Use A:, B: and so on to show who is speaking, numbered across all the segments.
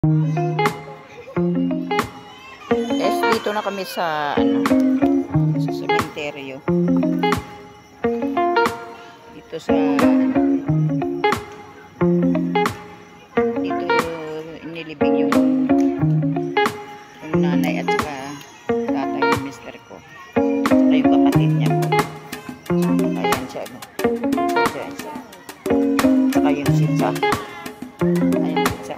A: Guys, dito na kami sa sa sementeryo. Dito sa dito inilibing yung nanay at saka tatay ng mister ko. Saka yung kapatid niya po. Ayan siya. Ayan siya. Saka yung si Cha. Ayan si Cha.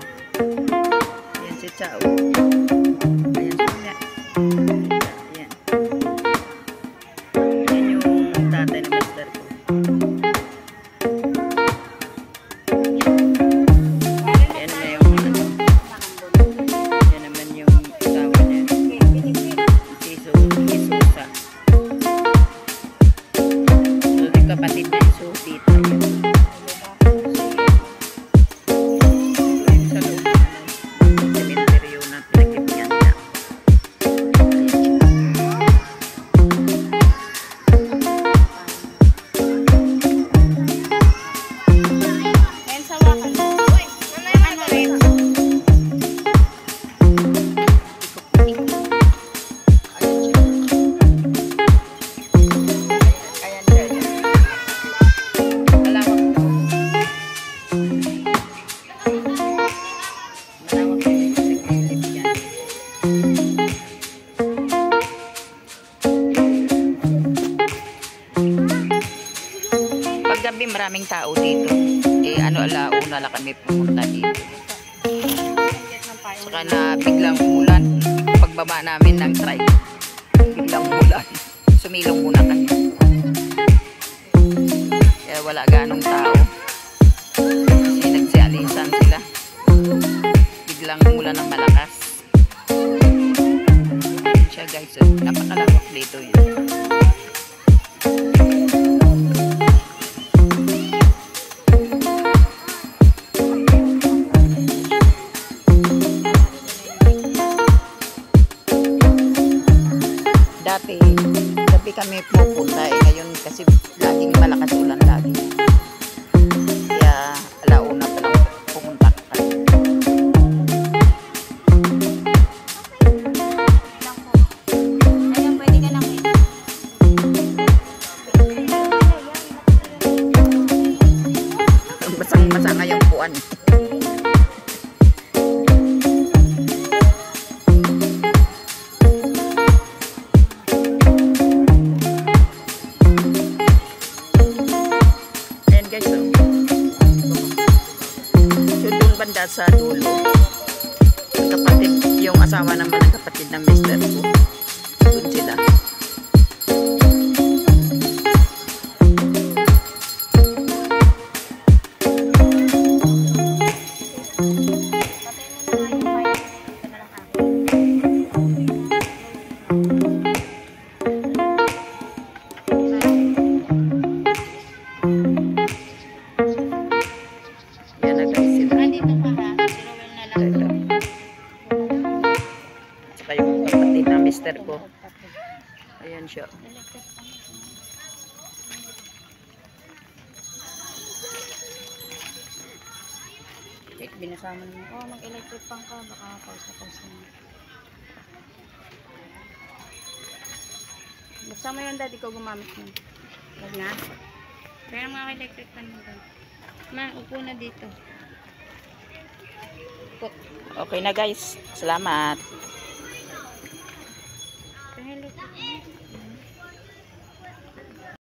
A: Ayan si Cha. Ayan si Cha. Ayan. Ayan yung tatay ng mister ko. Ayan na yung ayan naman yung asawa niya. Si Susa. So, yung kapatid na yung Sudita. Paggabi maraming tao dito. Alauna lang kami pumunta dito. Saka na biglang ulan. Pagbaba namin ng trike, biglang ulan. Sumilong muna kami. Kaya wala ganong tao. Kasi nagsialisan sila. Biglang ulan ng malakas. Ayan siya guys. Napakalawak dito yun. Dati, gabi kami pupunta ngayon kasi laging malakas ulan lagi. Kaya alauna pa lang pumunta ka.
B: Ayan, pwede ka lang
A: Basang-basa nga yung puwan. Guys, so doon banda sa dulo yung kapatid, yung asawa naman ng kapatid ng mister ko, doon sila. Saka yung kapatid ng mister ko. Ayan siya.
B: binasama mo. Oh, mag-electric pang ka. Baka pause na. Basta mo yun, daddy ko gumamit mo. Huwag na. Pero mga electric pan mo doon. Ma, upo na dito.
A: Okay na guys. Salamat.